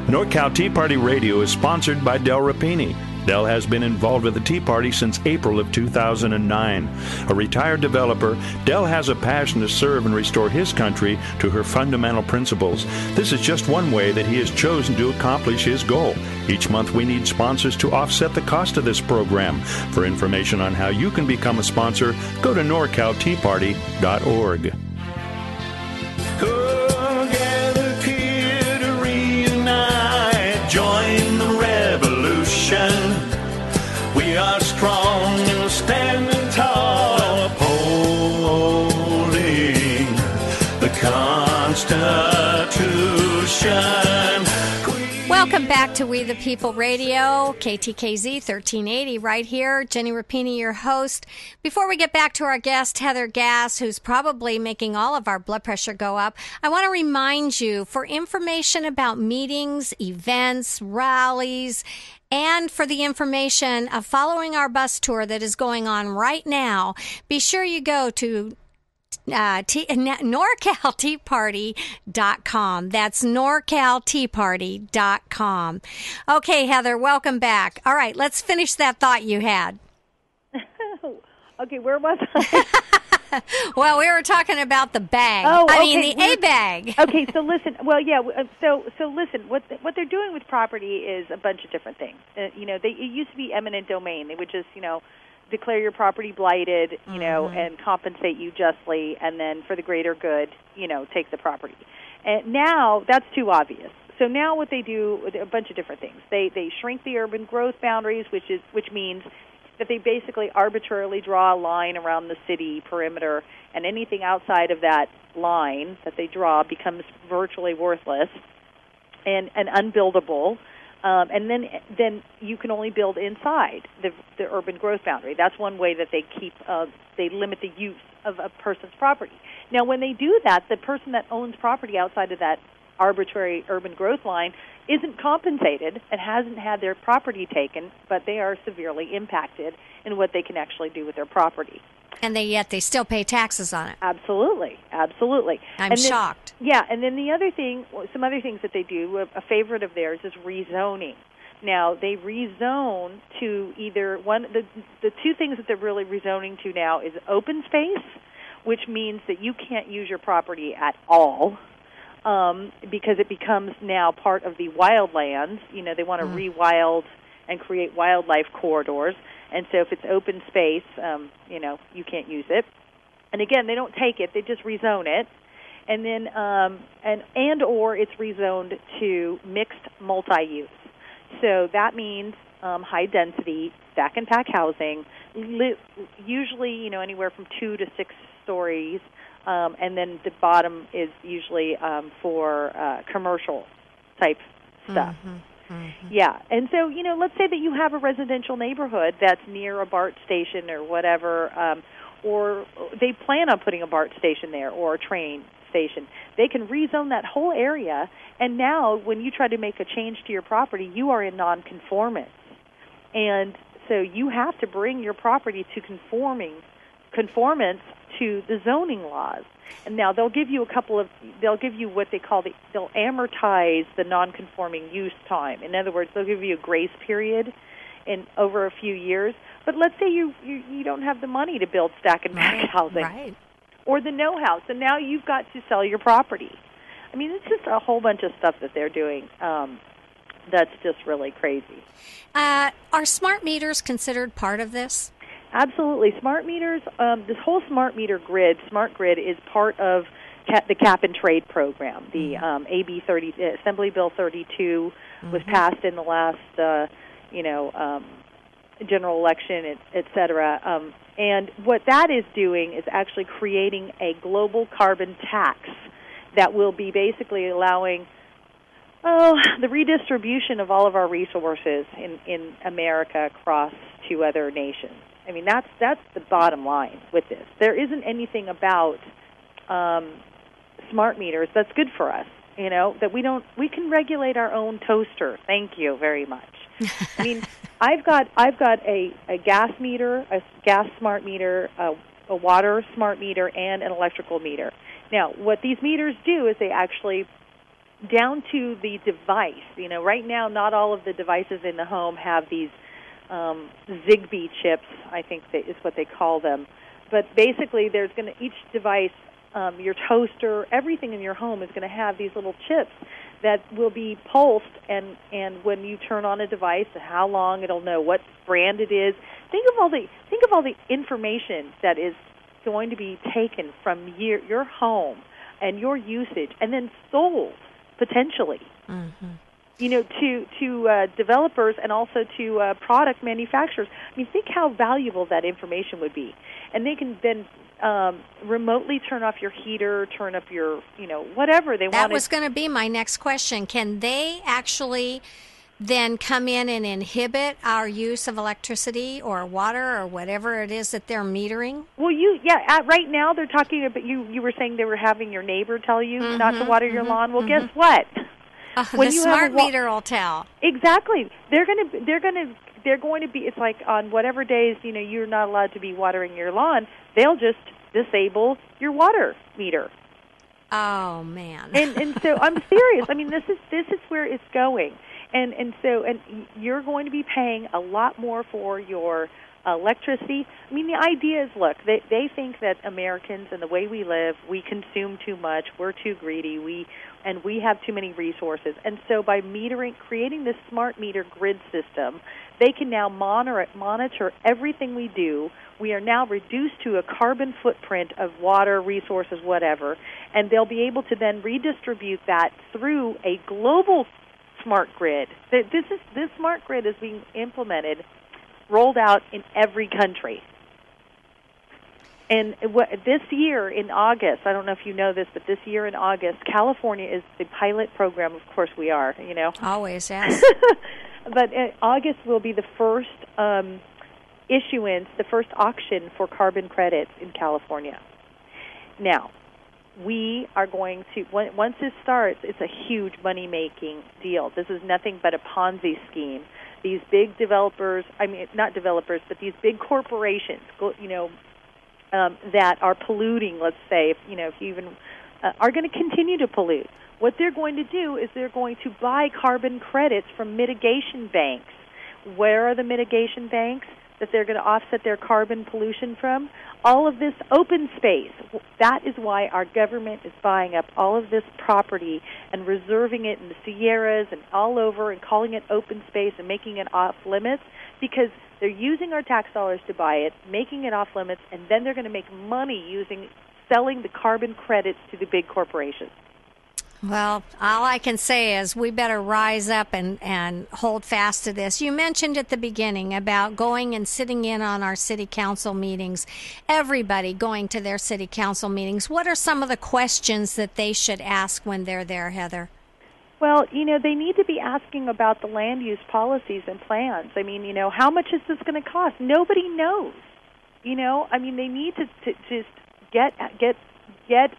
NorCal Tea Party Radio is sponsored by Del Rapini. Del has been involved with the Tea Party since April of 2009. A retired developer, Del has a passion to serve and restore his country to her fundamental principles. This is just one way that he has chosen to accomplish his goal. Each month we need sponsors to offset the cost of this program. For information on how you can become a sponsor, go to norcalteaparty.org. We are strong and standing tall, upholding the Constitution. Welcome back to We the People Radio, KTKZ 1380 right here. Ginny Rapini, your host. Before we get back to our guest, Heather Gass, who's probably making all of our blood pressure go up, I want to remind you, for information about meetings, events, rallies, and for the information of following our bus tour that is going on right now, be sure you go to NorCalTeaParty.com. That's NorCalTeaParty.com. Okay, Heather, welcome back. All right, let's finish that thought you had. Okay, where was I? Well, we were talking about the bag. The A bag. Okay, so listen. Well, yeah. So listen. What they're doing with property is a bunch of different things. It used to be eminent domain. They would just, declare your property blighted, and compensate you justly, and then for the greater good, take the property. And now that's too obvious. So now what they do, a bunch of different things. They shrink the urban growth boundaries, which means that they basically arbitrarily draw a line around the city perimeter, and anything outside of that line that they draw becomes virtually worthless and unbuildable. And then you can only build inside the urban growth boundary. That's one way that they they limit the use of a person's property. Now, when they do that, the person that owns property outside of that arbitrary urban growth line isn't compensated and hasn't had their property taken, but they are severely impacted in what they can actually do with their property. And yet they still pay taxes on it. Absolutely. I'm shocked. Yeah, and then some other things that they do, a favorite of theirs is rezoning. Now, they rezone to either the two things that they're really rezoning to now is open space, which means that you can't use your property at all, because it becomes now part of the wildlands. They want to rewild and create wildlife corridors. And so if it's open space, you can't use it. And again, they don't take it; they just rezone it. And then, or it's rezoned to mixed multi-use. So that means high density stack and pack housing, usually anywhere from 2 to 6 stories. And then the bottom is usually for commercial type stuff. Yeah, and so, let's say that you have a residential neighborhood that's near a BART station or whatever, or they plan on putting a BART station there or a train station. They can rezone that whole area, and now when you try to make a change to your property, you are in nonconformance. And so you have to bring your property to conformance to the zoning laws. And now they'll give you what they call they'll amortize the non-conforming use time. In other words, they'll give you a grace period over a few years. But let's say you don't have the money to build stack and pack housing, right, or the know-how. So now you've got to sell your property. I mean, it's just a whole bunch of stuff that they're doing. That's just really crazy. Are smart meters considered part of this? Absolutely. Smart meters, this whole smart meter grid, smart grid, is part of the cap and trade program. The Assembly Bill 32 was passed in the last, general election, et cetera. And what that is doing is actually creating a global carbon tax that will be basically allowing the redistribution of all of our resources in America across to other nations. I mean, that's the bottom line with this. There isn't anything about smart meters that's good for us, that we can regulate our own toaster. Thank you very much. I mean, I've got a gas meter, a gas smart meter, a water smart meter, and an electrical meter. Now, what these meters do is they actually down to the device. Right now, not all of the devices in the home have these Zigbee chips, I think is what they call them. But basically, there's going to, each device, your toaster, everything in your home is going to have these little chips that will be pulsed, and when you turn on a device, how long it'll know, what brand it is. Think of all the information that is going to be taken from your home and your usage, and then sold potentially. To developers and also to product manufacturers. I mean, think how valuable that information would be. And they can then remotely turn off your heater, turn up your, whatever they want. That was going to be my next question. Can they actually then come in and inhibit our use of electricity or water or whatever it is that they're metering? Well, right now they're talking about, you were saying they were having your neighbor tell you not to water your lawn. Well, guess what? The smart meter will tell. Exactly. They're going to be. It's like on whatever days you're not allowed to be watering your lawn. They'll just disable your water meter. Oh man. And so I'm serious. I mean, this is where it's going. And so you're going to be paying a lot more for your electricity. I mean, the idea is, look, they think that Americans and the way we live, we consume too much, we're too greedy, we have too many resources. And so by creating this smart meter grid system, they can now monitor everything we do. We are now reduced to a carbon footprint of water, resources, whatever, and they'll be able to then redistribute that through a global smart grid. This smart grid is being implemented, rolled out in every country. And this year in August, I don't know if you know this, but this year in August, California is the pilot program. Of course we are, Always, yes. But August will be the first issuance, the first auction for carbon credits in California. Now, we are going to, once this starts, it's a huge money-making deal. This is nothing but a Ponzi scheme. These big developers, not developers, but these big corporations, that are polluting, let's say, if you even are going to continue to pollute. What they're going to do is they're going to buy carbon credits from mitigation banks. Where are the mitigation banks that they're going to offset their carbon pollution from? All of this open space. That is why our government is buying up all of this property and reserving it in the Sierras and all over and calling it open space and making it off limits, because they're using our tax dollars to buy it, making it off limits, and then they're going to make money selling the carbon credits to the big corporations. Well, all I can say is we better rise up and hold fast to this. You mentioned at the beginning about going and sitting in on our city council meetings, everybody going to their city council meetings. What are some of the questions that they should ask when they're there, Heather? Well, they need to be asking about the land use policies and plans. I mean, how much is this going to cost? Nobody knows. They need to just get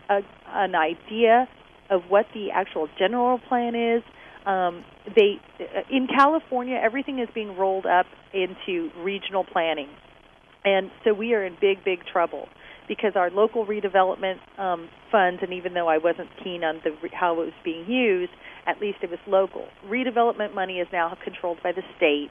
an idea of what the actual general plan is. In California, everything is being rolled up into regional planning, and so we are in big, big trouble because our local redevelopment funds, and even though I wasn't keen on how it was being used, at least it was local. Redevelopment money is now controlled by the state.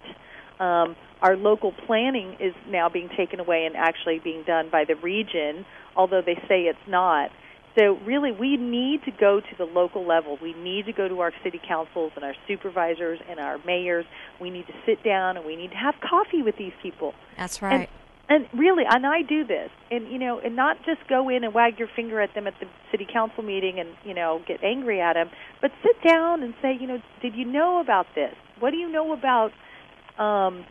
Our local planning is now being taken away and actually being done by the region, although they say it's not. So really, we need to go to the local level. We need to go to our city councils and our supervisors and our mayors. We need to sit down and we need to have coffee with these people. That's right. And really, and I do this, and not just go in and wag your finger at them at the city council meeting and get angry at them, but sit down and say, did you know about this? What do you know about the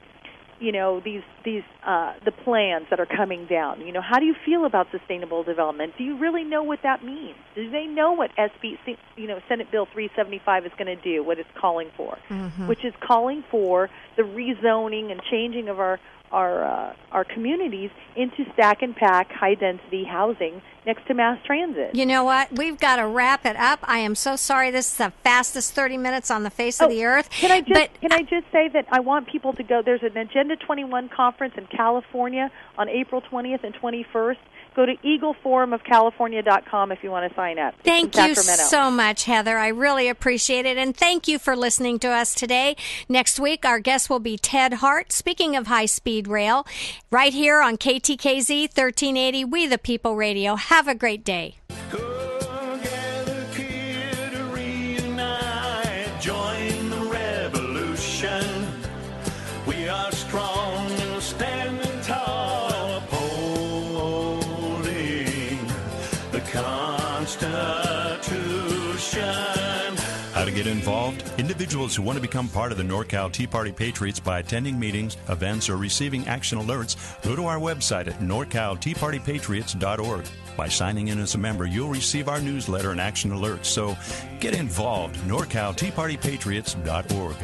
plans that are coming down? How do you feel about sustainable development? Do you really know what that means? Do they know what Senate Bill 375 is going to do, what it's calling for, which is calling for the rezoning and changing of our communities into stack and pack high density housing next to mass transit. You know what? We've got to wrap it up. I am so sorry. This is the fastest 30 minutes on the face of the earth. Can I just say that I want people to go? There's an Agenda 21 conference in California on April 20th and 21st. go to eagleforumofcalifornia.com if you want to sign up. Thank you so much, Heather. I really appreciate it. And thank you for listening to us today. Next week, our guest will be Ted Hart, speaking of high-speed rail, right here on KTKZ 1380, We the People Radio. Have a great day. Together, kid, reunite, join the revolution. We are strong and standing tall, upholding the Constitution. How to get involved? Individuals who want to become part of the NorCal Tea Party Patriots by attending meetings, events, or receiving action alerts, go to our website at norcalteapartypatriots.org. By signing in as a member, you'll receive our newsletter and action alerts. So get involved. NorCalTeaPartyPatriots.org.